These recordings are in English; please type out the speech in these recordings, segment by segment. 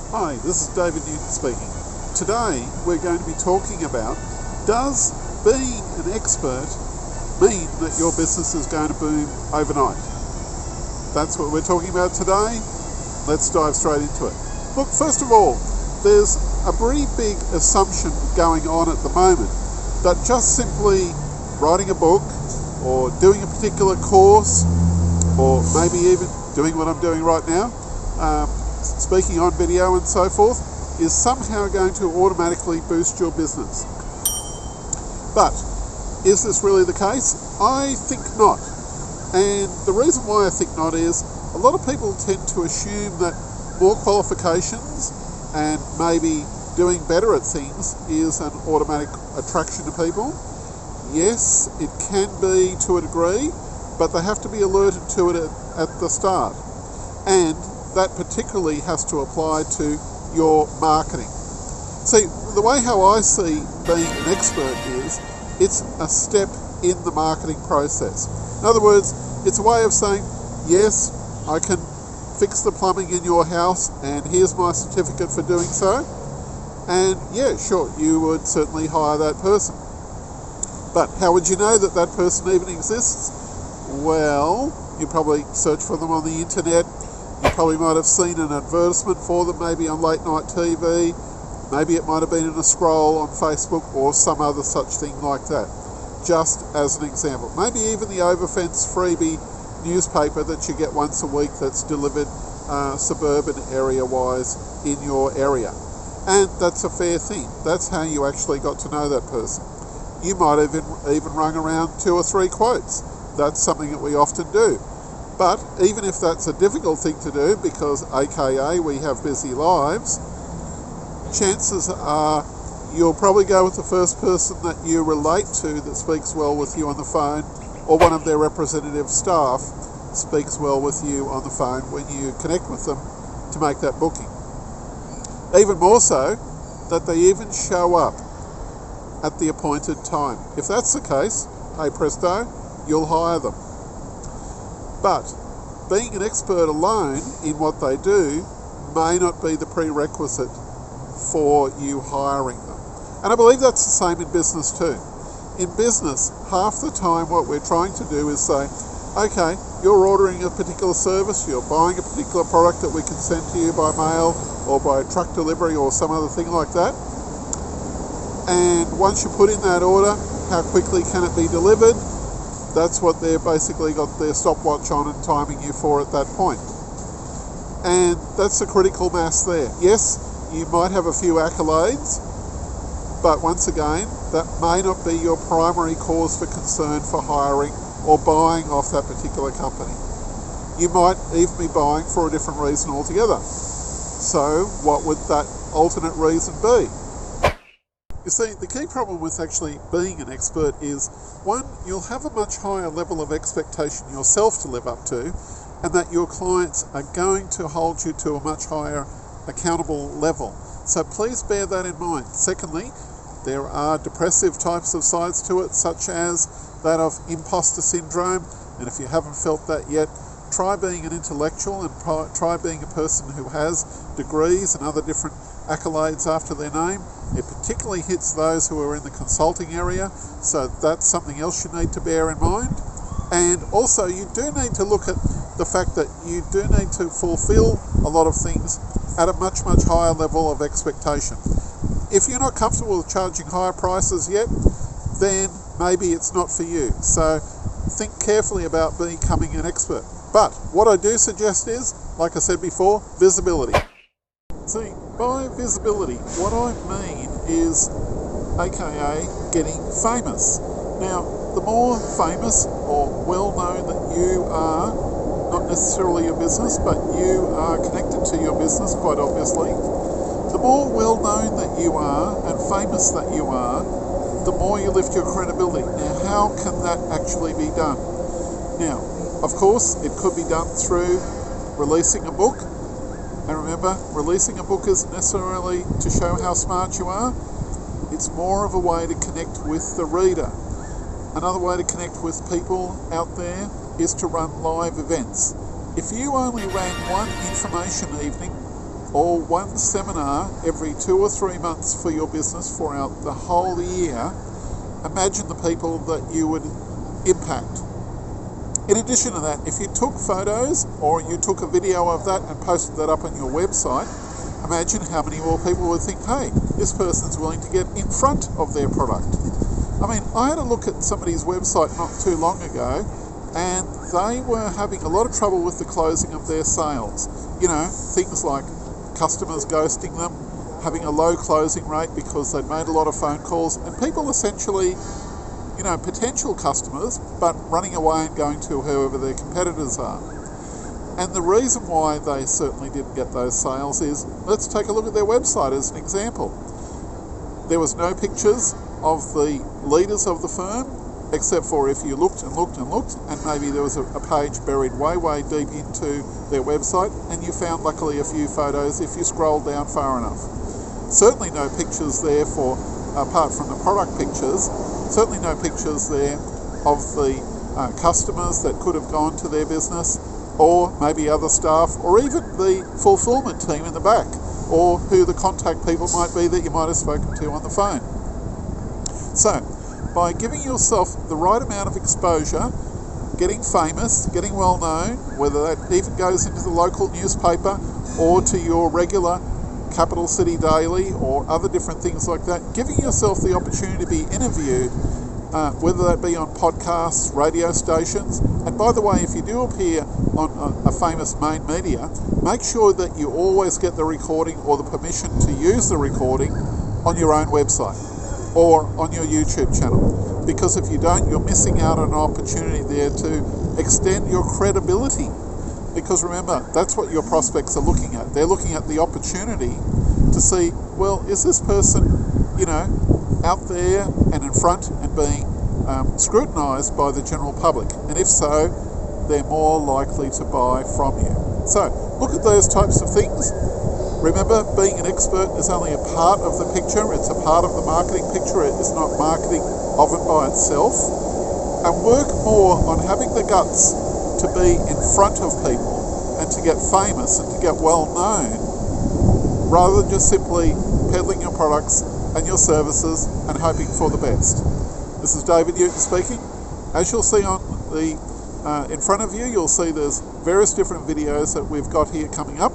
Hi, this is David Newton speaking. Today we're going to be talking about, does being an expert mean that your business is going to boom overnight? That's what we're talking about today. Let's dive straight into it. Look, first of all, there's a pretty big assumption going on at the moment that just simply writing a book or doing a particular course, or maybe even doing what I'm doing right now, speaking on video and so forth, is somehow going to automatically boost your business. But is this really the case? I think not. And the reason why I think not is a lot of people tend to assume that more qualifications and maybe doing better at things is an automatic attraction to people. Yes, it can be to a degree, but they have to be alerted to it at the start. And that particularly has to apply to your marketing. See, the way how I see being an expert is, it's a step in the marketing process. In other words, it's a way of saying, yes, I can fix the plumbing in your house and here's my certificate for doing so. And yeah, sure, you would certainly hire that person. But how would you know that that person even exists? Well, you probably search for them on the internet. You probably might have seen an advertisement for them, maybe on late night TV. Maybe it might have been in a scroll on Facebook or some other such thing like that. Just as an example. Maybe even the Overfence freebie newspaper that you get once a week that's delivered suburban area-wise in your area. And that's a fair thing. That's how you actually got to know that person. You might have even rung around 2 or 3 quotes. That's something that we often do. But even if that's a difficult thing to do, because AKA we have busy lives, chances are you'll probably go with the first person that you relate to that speaks well with you on the phone, or one of their representative staff speaks well with you on the phone when you connect with them to make that booking. Even more so, that they even show up at the appointed time. If that's the case, hey presto, you'll hire them. But being an expert alone in what they do may not be the prerequisite for you hiring them. And I believe that's the same in business too. In business, half the time what we're trying to do is say, okay, you're ordering a particular service, you're buying a particular product that we can send to you by mail or by truck delivery or some other thing like that. And once you put in that order, how quickly can it be delivered? That's what they've basically got their stopwatch on and timing you for at that point. And that's the critical mass there. Yes, you might have a few accolades, but once again, that may not be your primary cause for concern for hiring or buying off that particular company. You might even be buying for a different reason altogether. So what would that alternate reason be? You see, the key problem with actually being an expert is, one, you'll have a much higher level of expectation yourself to live up to, and that your clients are going to hold you to a much higher accountable level. So please bear that in mind. Secondly, there are depressive types of sides to it, such as that of imposter syndrome, and if you haven't felt that yet, try being an intellectual and try being a person who has degrees and other different accolades after their name. It particularly hits those who are in the consulting area, so that's something else you need to bear in mind. And also you do need to look at the fact that you do need to fulfill a lot of things at a much, much higher level of expectation. If you're not comfortable with charging higher prices yet, then maybe it's not for you. So think carefully about becoming an expert. But what I do suggest is, like I said before, visibility. See, by visibility, what I mean is, AKA, getting famous. Now, the more famous or well-known that you are, not necessarily your business, but you are connected to your business, quite obviously, the more well-known that you are and famous that you are, the more you lift your credibility. Now, how can that actually be done? Now, of course, it could be done through releasing a book. And remember, releasing a book isn't necessarily to show how smart you are. It's more of a way to connect with the reader. Another way to connect with people out there is to run live events. If you only ran one information evening or one seminar every 2 or 3 months for your business throughout the whole year, imagine the people that you would impact. In addition to that, if you took photos or you took a video of that and posted that up on your website, imagine how many more people would think, hey, this person's willing to get in front of their product. I mean, I had a look at somebody's website not too long ago, and they were having a lot of trouble with the closing of their sales. You know, things like customers ghosting them, having a low closing rate because they'd made a lot of phone calls, and people essentially, you know, potential customers, but running away and going to whoever their competitors are. And the reason why they certainly didn't get those sales is, let's take a look at their website as an example. There was no pictures of the leaders of the firm, except for if you looked and looked and looked, and maybe there was a page buried way deep into their website, and you found luckily a few photos if you scrolled down far enough. Certainly no pictures there for, apart from the product pictures, certainly no pictures there of the customers that could have gone to their business, or maybe other staff, or even the fulfillment team in the back, or who the contact people might be that you might have spoken to on the phone. So, by giving yourself the right amount of exposure, getting famous, getting well known, whether that even goes into the local newspaper or to your regular Capital City Daily or other different things like that, giving yourself the opportunity to be interviewed, whether that be on podcasts, radio stations. And by the way, if you do appear on a famous main media, make sure that you always get the recording or the permission to use the recording on your own website or on your YouTube channel. Because if you don't, you're missing out on an opportunity there to extend your credibility. Because remember, that's what your prospects are looking at. They're looking at the opportunity to see, well, is this person, you know, out there and in front and being scrutinised by the general public? And if so, they're more likely to buy from you. So, look at those types of things. Remember, being an expert is only a part of the picture. It's a part of the marketing picture. It is not marketing of it by itself. And work more on having the guts to be in front of people and to get famous and to get well known, rather than just simply peddling your products and your services and hoping for the best. This is David Newton speaking. As you'll see on the in front of you, you'll see there's various different videos that we've got here coming up,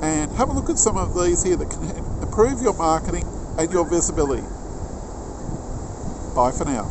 and have a look at some of these here that can improve your marketing and your visibility. Bye for now.